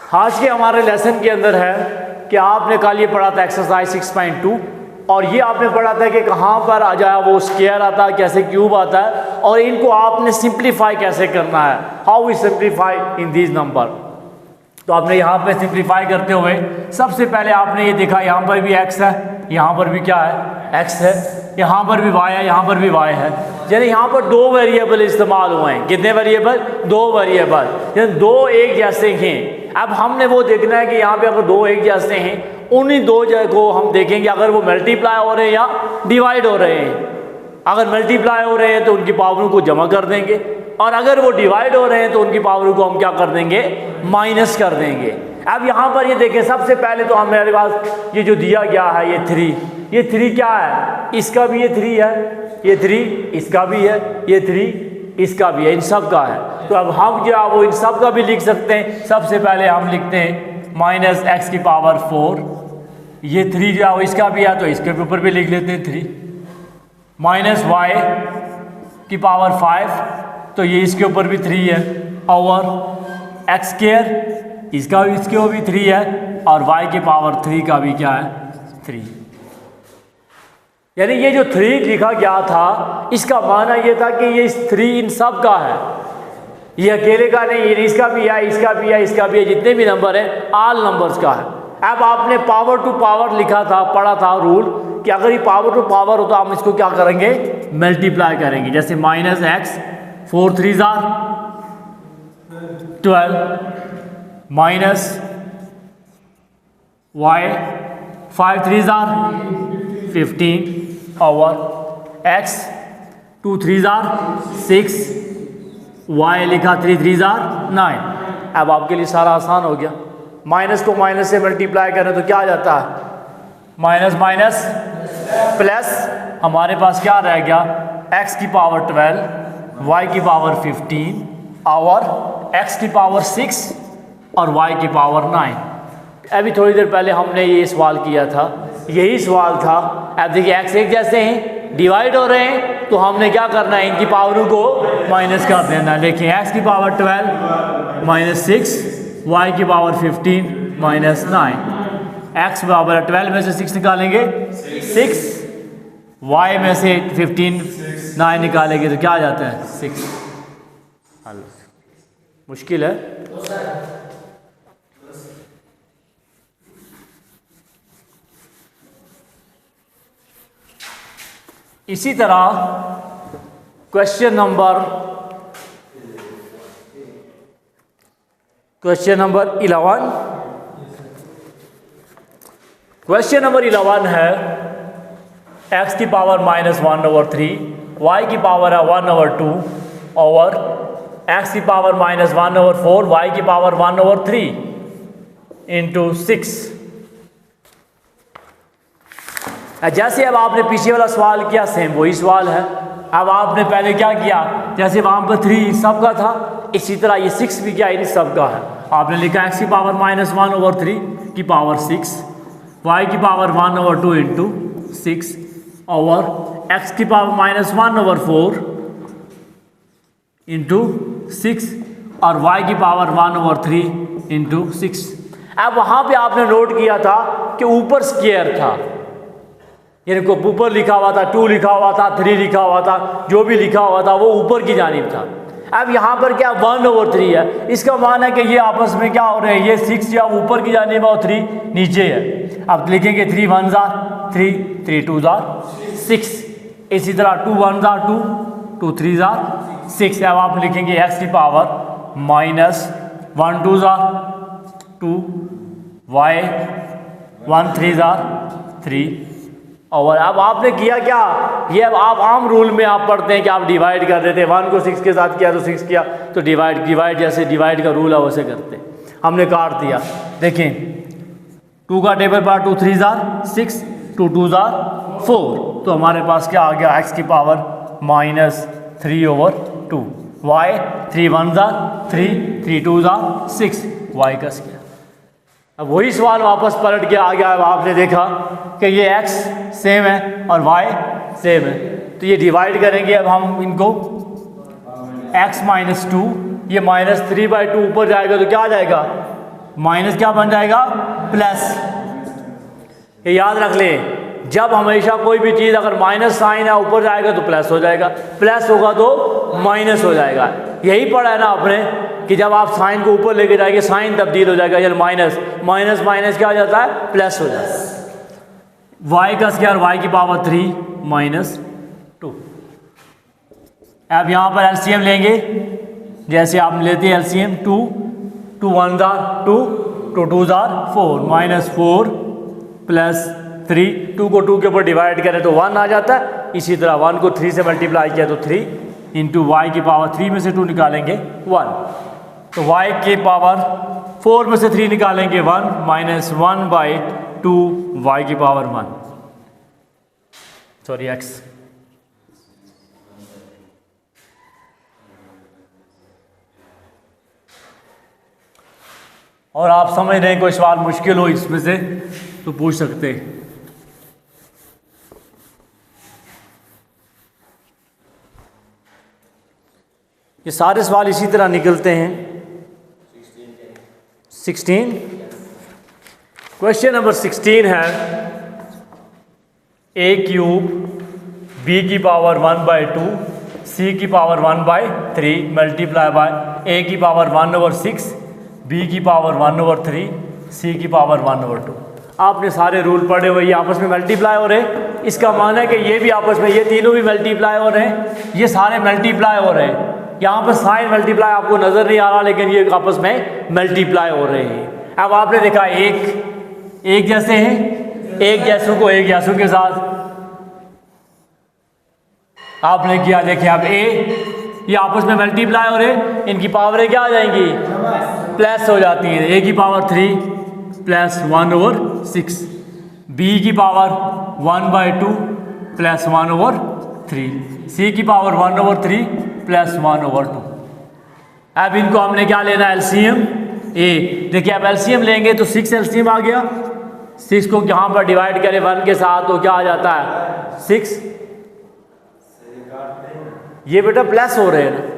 आज के हमारे लेसन के अंदर है कि आपने कल ये पढ़ा था एक्सरसाइज 6.2 और ये आपने पढ़ा था कि कहाँ पर आ जाए वो स्क्वायर आता है, कैसे क्यूब आता है और इनको आपने सिंप्लीफाई कैसे करना है, how we simplify in these number. तो आपने यहाँ पे सिंप्लीफाई करते हुए सबसे पहले आपने ये देखा यहाँ पर भी x है, यहाँ पर भी क्या है x है, यहाँ पर भी y है, यहाँ पर भी y है, यानी यहाँ पर दो वेरिएबल इस्तेमाल हुए हैं। कितने वेरिएबल? दो वेरिएबल, यानी दो एक जैसे हैं। अब हमने वो देखना है कि यहाँ पे अगर दो एक जैसे हैं उन्हीं दो जगह को हम देखेंगे अगर वो मल्टीप्लाई हो रहे हैं या डिवाइड हो रहे हैं। अगर मल्टीप्लाई हो रहे हैं तो उनकी पावरों को जमा कर देंगे और अगर वो डिवाइड हो रहे हैं तो उनकी पावरों को हम क्या कर देंगे? माइनस कर देंगे। अब यहाँ पर ये देखें, सबसे पहले तो हमारे पास ये जो दिया गया है ये 3, ये 3 क्या है? इसका भी ये 3 है, ये 3 इसका भी है, ये 3 इसका भी है, इन सब का है। तो अब हम जो है वो इन सब का भी लिख सकते हैं। सबसे पहले हम लिखते हैं माइनस x की पावर 4, ये 3 जो है इसका भी है तो इसके ऊपर भी लिख लेते हैं 3, माइनस y की पावर 5 तो ये इसके ऊपर भी 3 है, और एक्स स्क्वायर इसका भी इसके ऊपर भी 3 है और y की पावर 3 का भी क्या है? 3। यानी ये जो 3 लिखा गया था इसका माना ये था कि ये 3 इन सब का है, ये अकेले का नहीं, ये इसका भी है, इसका भी है, इसका भी है, जितने भी नंबर हैं ऑल नंबर्स का है। अब आपने पावर टू पावर लिखा था, पढ़ा था रूल कि अगर ये पावर टू पावर हो तो हम इसको क्या करेंगे? मल्टीप्लाई करेंगे। जैसे माइनस एक्स 4 3 12 माइनस y 5 3 15 और x 2 3 6, y लिखा 3 3 9। अब आपके लिए सारा आसान हो गया। माइनस को माइनस से मल्टीप्लाई करें तो क्या आ जाता है? माइनस माइनस प्लस, हमारे पास क्या रह गया? x की पावर 12, y की पावर 15 और x की पावर 6 और y की पावर 9। अभी थोड़ी देर पहले हमने ये सवाल किया था, यही सवाल था। अब देखिए x एक जैसे हैं, डिवाइड हो रहे हैं तो हमने क्या करना है? इनकी पावरों को माइनस कर देना है। देखिए x की पावर 12 माइनस 6, y की पावर 15 माइनस 9, x बराबर 12 में से 6 निकालेंगे 6, y में से 15 9 निकालेंगे तो क्या आ जाता है? 6। हल मुश्किल है। इसी तरह क्वेश्चन नंबर 11। क्वेश्चन नंबर 11 है x की पावर -1/3, y की पावर है 1/2 और x की पावर -1/4, y की पावर 1/3 इंटू 6। जैसे अब आपने पीछे वाला सवाल किया सेम वही सवाल है। अब आपने पहले क्या किया? जैसे वहाँ पर 3 सब का था, इसी तरह ये 6 भी क्या इन सब का है। आपने लिखा x की पावर -1/3 की पावर 6, y की पावर 1/2 इंटू 6 और x की पावर -1/4 इंटू 6 और y की पावर 1/3 इंटू 6। अब वहाँ पे आपने नोट किया था कि ऊपर स्क्वायर था, यानी को ऊपर लिखा हुआ था, 2 लिखा हुआ था, 3 लिखा हुआ था, जो भी लिखा हुआ था वो ऊपर की जानिब था। अब यहाँ पर क्या 1/3 है, इसका मान है कि ये आपस में क्या हो रहे हैं? ये 6 या ऊपर की जानिब और 3 नीचे है। अब लिखेंगे 3 1 3, 3 2 6, इसी तरह 2 1 2, 2 3 6। अब आप लिखेंगे x की पावर -1 2 2, y 1 3 3 और अब आपने किया क्या? ये अब आप आम रूल में आप पढ़ते हैं कि आप डिवाइड कर देते हैं। 1 को 6 के साथ किया तो 6 किया तो डिवाइड जैसे डिवाइड का रूल है वैसे करते हैं। हमने काट दिया। देखें 2 का टेबल पार 2 3 6, 2 2 4, तो हमारे पास क्या आ गया? x की पावर -3/2, y 3 1 3, 3 2 6, y का स्क्वायर। अब वही सवाल वापस पलट के आ गया। अब आपने देखा कि ये x सेम है और y सेम है तो ये डिवाइड करेंगे। अब हम इनको x -2, ये -3/2 ऊपर जाएगा तो क्या आ जाएगा? माइनस क्या बन जाएगा, प्लस। ये याद रख लें, जब हमेशा कोई भी चीज़ अगर माइनस साइन है ऊपर जाएगा तो प्लस हो जाएगा, प्लस होगा तो माइनस हो जाएगा। यही पढ़ा है ना आपने कि जब आप साइन को ऊपर लेके जाएंगे साइन तब्दील हो जाएगा, जब माइनस माइनस माइनस क्या हो जाता है, प्लस हो जाता है। वाई का स्क्वायर वाई की पावर 3 माइनस 2। अब यहाँ पर एलसीएम लेंगे, जैसे आप लेते हैं एलसीएम 2 2 1 2 2 2 4 माइनस 4 प्लस 3, 2 को 2 के ऊपर डिवाइड करें तो 1 आ जाता है। इसी तरह 1 को 3 से मल्टीप्लाई किया तो 3 इंटू वाई की पावर 3 में से 2 निकालेंगे 1, तो वाई की पावर 4 में से 3 निकालेंगे 1 माइनस 1/2 वाई की पावर 1 सॉरी x। और आप समझ रहे हैं कोई सवाल मुश्किल हो इसमें से तो पूछ सकते हैं। ये सारे सवाल इसी तरह निकलते हैं। 16 क्वेश्चन नंबर 16 है a क्यूब b की पावर 1/2 c की पावर 1/3 मल्टीप्लाई बाय a की पावर 1/6 b की पावर 1/3 c की पावर 1/2। आपने सारे रूल पढ़े हुए, ये आपस में मल्टीप्लाई हो रहे हैं। इसका माना है कि ये भी आपस में, ये तीनों भी मल्टीप्लाई हो रहे हैं, ये सारे मल्टीप्लाई हो रहे हैं। यहाँ पर साइन मल्टीप्लाई आपको नज़र नहीं आ रहा, लेकिन ये आपस में मल्टीप्लाई हो रहे हैं। अब आपने देखा एक जैसे हैं, एक जैसों को एक जैसों के साथ आपने किया। देखिए अब ये आपस में मल्टीप्लाई हो रहे हैं, इनकी पावरें क्या आ जाएंगी, प्लस हो जाती हैं। a की पावर 3 प्लस 1/6, b की पावर 1/2 प्लस 1/3, c की पावर 1/3 प्लस 1/2। अब इनको हमने क्या लेना, एलसीएम a। देखिए अब एलसीएम लेंगे तो 6 एलसीएम आ गया, 6 को यहाँ पर डिवाइड करें 1 के साथ तो क्या आ जाता है 6। ये बेटा प्लस हो रहे हैं,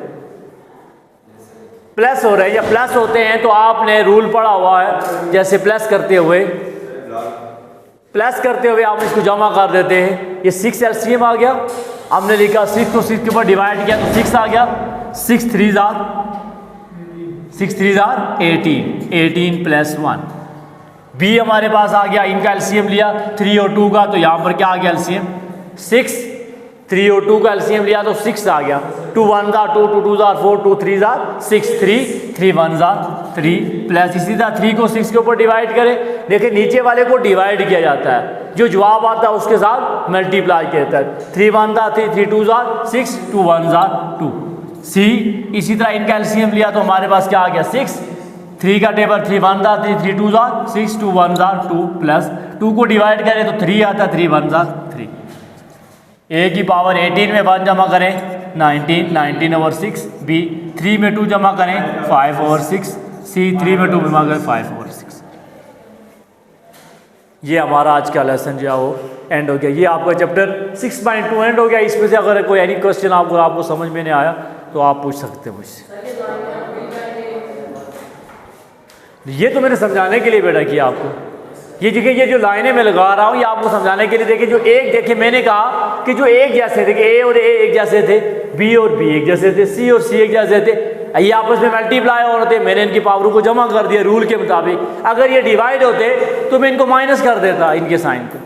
प्लस हो रहे हैं या प्लस होते हैं तो आपने रूल पढ़ा हुआ है, जैसे प्लस करते हुए आप इसको जमा कर देते हैं। ये 6 एलसीएम आ गया, हमने लिखा 6 को 6 के ऊपर डिवाइड किया तो 6 आ गया, 6 3 18 प्लस 1। बी हमारे पास आ गया, इनका एलसीएम लिया 3 और 2 का, तो यहाँ पर क्या आ गया एलसीएम 6, 3 और 2 का एलसीएम लिया तो 6 आ गया। 2 1 2 2 2 4 2 3 6 3 1 3 प्लस इसी तरह 3 को 6 के ऊपर डिवाइड करें। देखिए नीचे वाले को डिवाइड किया जाता है, जो जवाब आता है उसके साथ मल्टीप्लाई किया जाता है। 3 1 3 3 2 6 2 1 2 सी। इसी तरह इनका एलसीएम लिया तो हमारे पास क्या आ गया 6, 3 का टेबल 3 1 3 3 2 6 2 1 2 प्लस 2 को डिवाइड करें तो 3 आता है, 3 1 3। a की पावर 18 में 1 जमा करें 19/6, b 3 में 2 जमा करें 5/6, c 3 में 2 जमा करें 5/6। ये हमारा आज का लेसन जो है वो एंड हो गया। ये आपका चैप्टर 6.2 एंड हो गया। इसमें से अगर कोई एनी क्वेश्चन आपको समझ में नहीं आया तो आप पूछ सकते हैं मुझसे। ये तो मैंने समझाने के लिए बेटा किया आपको। ये देखिए, ये जो लाइनें मैं लगा रहा हूँ ये आपको समझाने के लिए। देखिए जो एक, देखिए मैंने कहा कि जो एक जैसे थे, ए और ए एक जैसे थे, बी और बी एक जैसे थे, सी और सी एक जैसे थे, ये आपस में मल्टीप्लाई हो रहे थे। मैंने इनकी पावरों को जमा कर दिया रूल के मुताबिक। अगर ये डिवाइड होते तो मैं इनको माइनस कर देता, इनके साइन को।